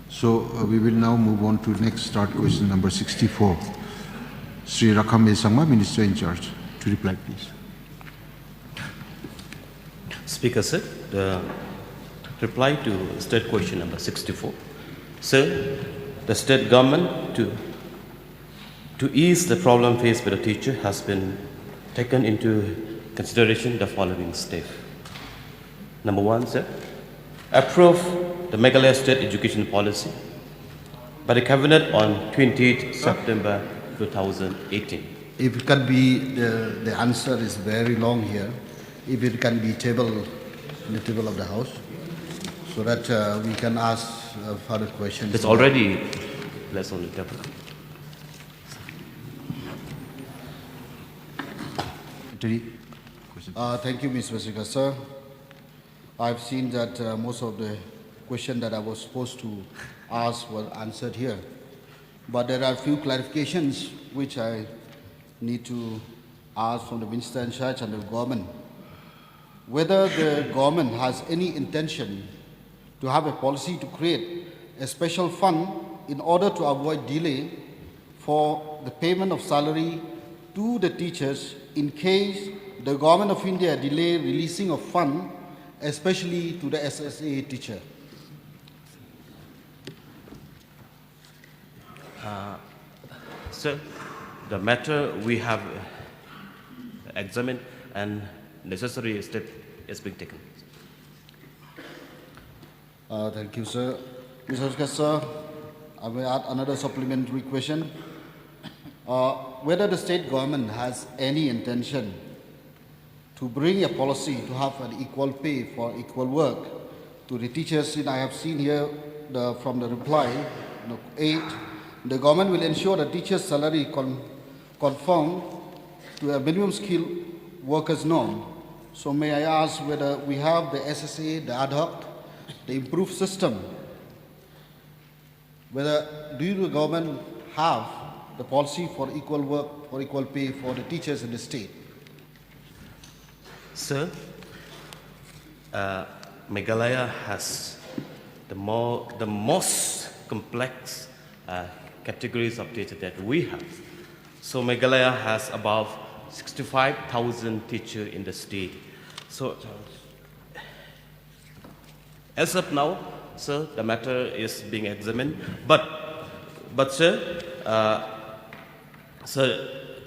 So we will now move on to next start question number 64. Shri Rakam A, sangma, Minister in charge, to reply please. Speaker sir, the reply to state question number 64. Sir, the state government to ease the problem faced by the teacher has been taken into consideration the following steps. Number one, sir, approve the Meghalaya state education policy by the cabinet on 28th September 2018. If it can be, the answer is very long here. If it can be tabled in the table of the House, so that we can ask further questions. It's already less on the table. Thank you, Mr. Speaker, sir. I've seen that most of the questions that I was supposed to ask were answered here. But there are a few clarifications which I need to ask from the Minister in charge and the government. Whether the government has any intention to have a policy to create a special fund in order to avoid delay for the payment of salary to the teachers in case the government of India delay releasing of fund, especially to the SSA teacher. Sir, the matter we have examined and necessary step is being taken. Thank you, sir. Mr. Speaker, sir, I will add another supplementary question. Whether the state government has any intention to bring a policy to have an equal pay for equal work to the teachers. I have seen here from the reply, 8, the government will ensure the teachers' salary conform to a minimum skilled workers norm. So may I ask whether we have the SSA, the ad hoc, the improved system, whether do the government have the policy for equal work, for equal pay for the teachers in the state? Sir, Meghalaya has the most complex categories of teachers that we have. So Meghalaya has about 65,000 teachers in the state. So as of now, sir, the matter is being examined. But sir,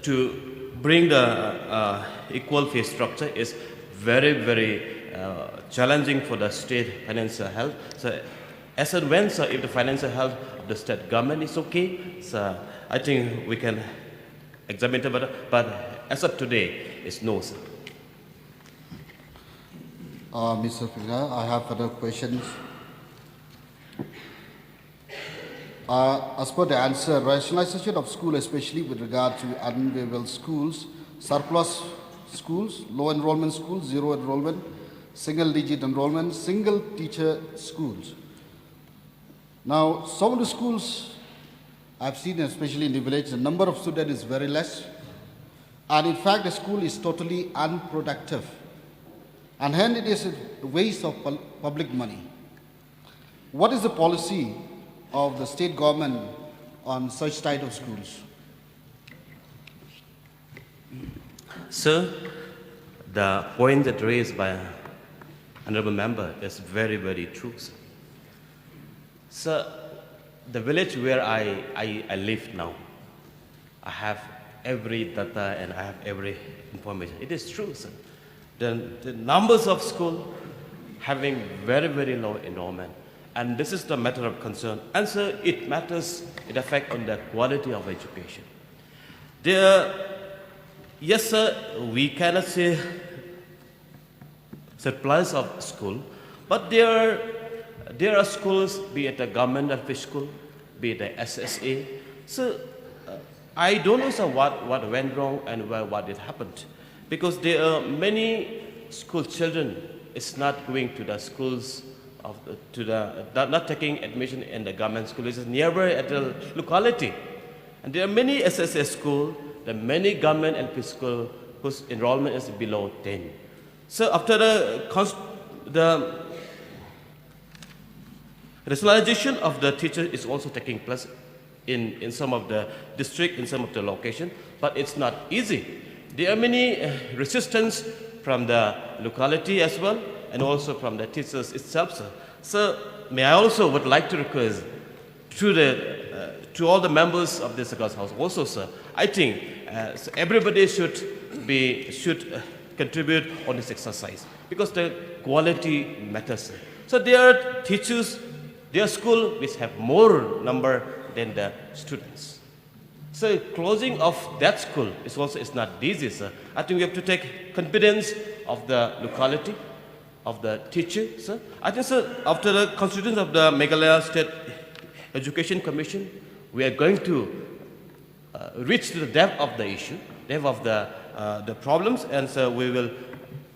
to bring the equal pay structure is very challenging for the state financial health. So as and when, sir, if the financial health of the state government is okay, so I think we can examine it better. But as of today, it's no, sir. Mr. Speaker, I have further questions. As per the answer, rationalization of school, especially with regard to unavailable schools, surplus schools, low enrollment schools, zero enrollment, single digit enrollment, single teacher schools. Now, some of the schools I've seen, especially in the village, the number of students is very less. And in fact, the school is totally unproductive. And hence it is a waste of public money. What is the policy of the state government on such type of schools? Sir, the point that raised by honorable member is very true, sir. Sir, the village where I live now, I have every data and I have every information. It is true, sir. The numbers of schools having very low enrollment. And this is the matter of concern. And sir, it matters, it affects on the quality of education. Yes, sir, we cannot say surplus of school, but there are schools, be it a government office school, be it a SSA. So I don't know, sir, what went wrong and what did happened. Because there are many school children is not going to the schools not taking admission in the government school, which is nearby at the locality. And there are many SSA schools, there are many government LP schools whose enrollment is below 10. So after the Rationalization of the teacher is also taking place in some of the district, in some of the location, but it's not easy. There are many resistance from the locality as well, and also from the teachers itself, sir. So, may I also would like to request to all the members of this August House also, sir, I think so everybody should contribute on this exercise, because the quality matters, sir. So there are teachers, their school which have more number than the students. So closing of that school is not easy, sir. I think we have to take confidence of the locality, of the teacher, sir. I think, sir, after the constitution of the Meghalaya State Education Commission, we are going to reach to the depth of the issue, depth of the problems, and so we will,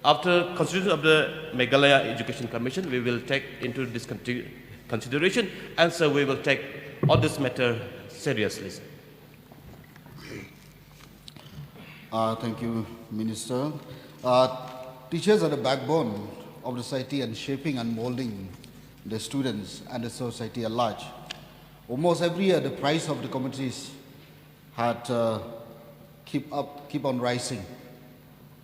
after constitution of the Meghalaya Education Commission, we will take into this consideration, and so we will take all this matter seriously, sir. Thank you, Minister. Teachers are the backbone of the society and shaping and molding the students and the society at large. Almost every year, the price of the commodities had keep on rising.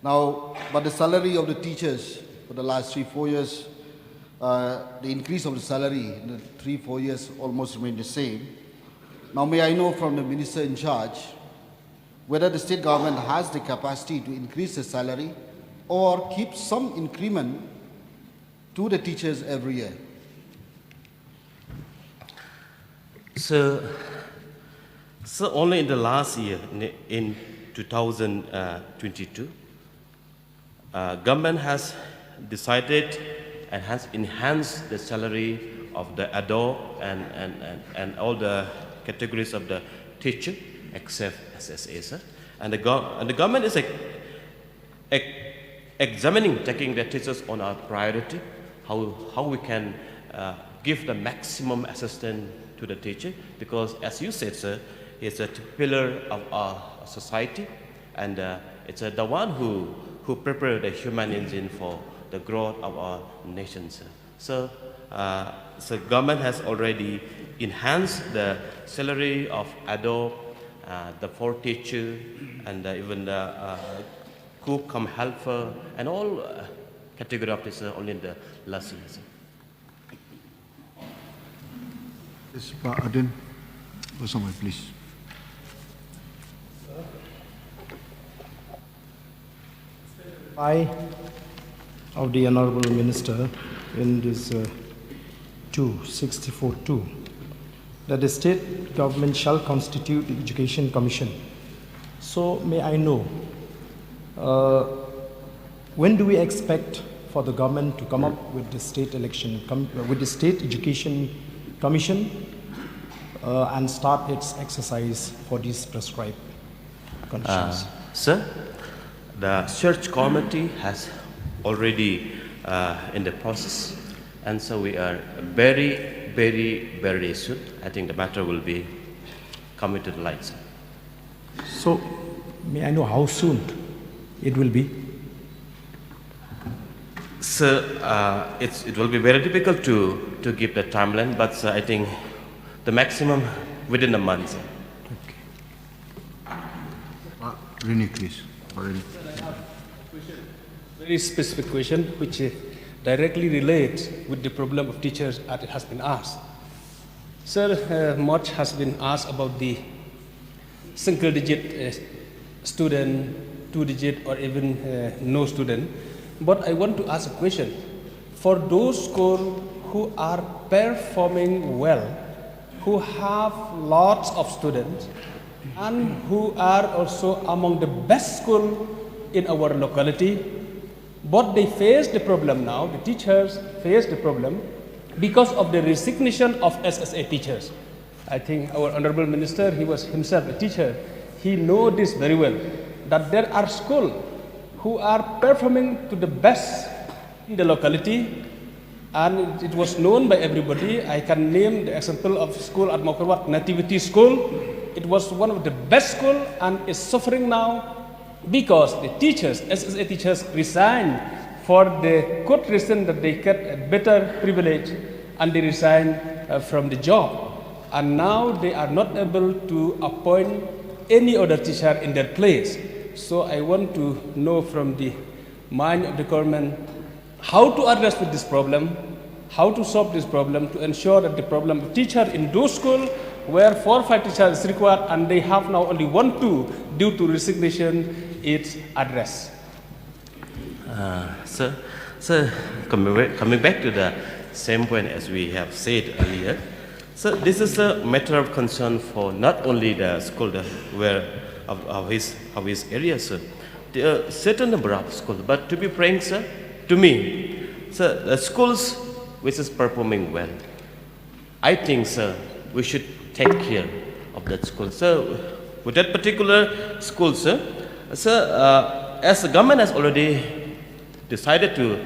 Now, but the salary of the teachers for the last 3-4 years, the increase of the salary in the 3-4 years almost remained the same. Now, may I know from the minister in charge whether the state government has the capacity to increase the salary or keep some increment to the teachers every year? So only in the last year, in 2022, government has decided and has enhanced the salary of the adult and all the categories of the teacher except SSA, sir. And the government is examining, taking the teachers on our priority, how we can give the maximum assistance to the teacher, because as you said, sir, it's a pillar of our society, and it's the one who prepare the human engine for the growth of our nation, sir. So government has already enhanced the salary of adult, the for teacher, and even the cook come helper, and all category of teachers only in the last year, sir. Yes, Pak Adin, bersama, please. I of the Honorable Minister in this 264-2 that the state government shall constitute the Education Commission. So may I know when do we expect for the government to come up with the state with the state education commission and start its exercise for these prescribed conditions? Sir, the search committee has already in the process, and so we are very soon. I think the matter will be coming to the light, sir. So, may I know how soon it will be? Sir, it will be very difficult to give the timeline, but I think the maximum within a month, sir. Rini, please. Very specific question which directly relates with the problem of teachers as it has been asked. Sir, much has been asked about the single digit student, 2-digit, or even no student. But I want to ask a question. For those schools who are performing well, who have lots of students, and who are also among the best schools in our locality, but they face the problem now, the teachers face the problem because of the resignation of SSA teachers. I think our Honorable Minister, he was himself a teacher, he knows this very well, that there are schools who are performing to the best in the locality, and it was known by everybody. I can name the example of school at Mokorwat, Nativity School. It was one of the best schools and is suffering now because the teachers, SSA teachers, resigned for the good reason that they get a better privilege and they resign from the job. And now they are not able to appoint any other teacher in their place. So I want to know from the mind of the government how to address with this problem, how to solve this problem to ensure that the problem of teacher in those schools where 4 or 5 teachers is required and they have now only 1, 2 due to resignation is addressed. So coming back to the same point as we have said earlier, so this is a matter of concern for not only the school where of his area, sir. There are a certain number of schools, but to be frank, sir, to me, sir, the schools which is performing well, I think, sir, we should take care of that school. So with that particular school, sir, as the government has already decided to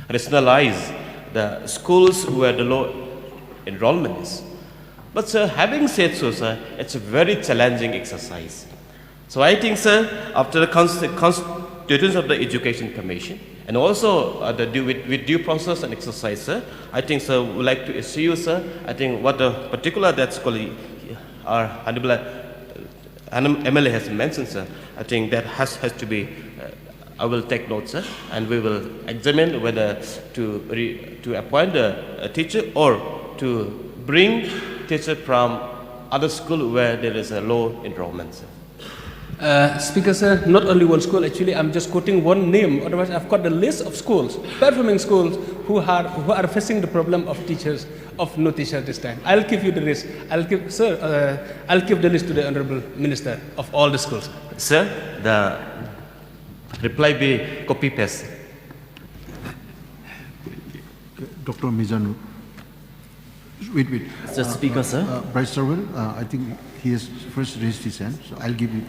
rationalize the schools where the low enrollment is. But sir, having said so, sir, it's a very challenging exercise. So I think, sir, after the constitutions of the Education Commission, and also with due process and exercise, sir, I think, sir, we would like to assure you, sir, I think what the particular that school our Honorable MLA has mentioned, sir, I think that has to be, I will take note, sir, and we will examine whether to appoint a teacher or to bring teacher from other school where there is a low enrollment, sir. Speaker, sir, not only one school, actually I'm just quoting one name, otherwise I've got the list of schools, performing schools who are facing the problem of teachers, of no teacher this time. I'll give you the list. I'll give the list to the Honorable Minister of all the schools. Sir, the reply be copy paste. Dr. Mizanu. Wait. Mr. Speaker, sir. Bryce Sarwell, I think he has first raised his hand, so I'll give it.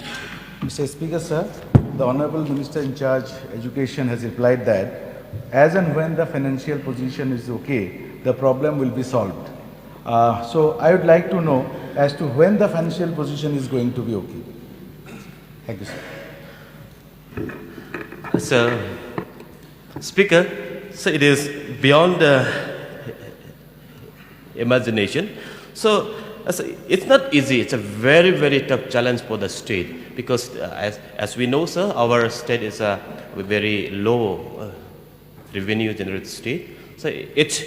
Mr. Speaker, sir, the Honorable Minister in charge Education has replied that as and when the financial position is okay, the problem will be solved. So I would like to know as to when the financial position is going to be okay. Thank you, sir. So, Speaker, so it is beyond the imagination. So it's not easy. It's a very, very tough challenge for the state because as we know, sir, our state is a very low revenue generated state. So it's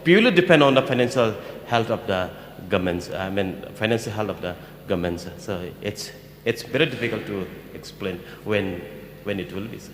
purely depend on the financial health of the governments. I mean, financial health of the governments. So it's very difficult to explain when it will be, sir.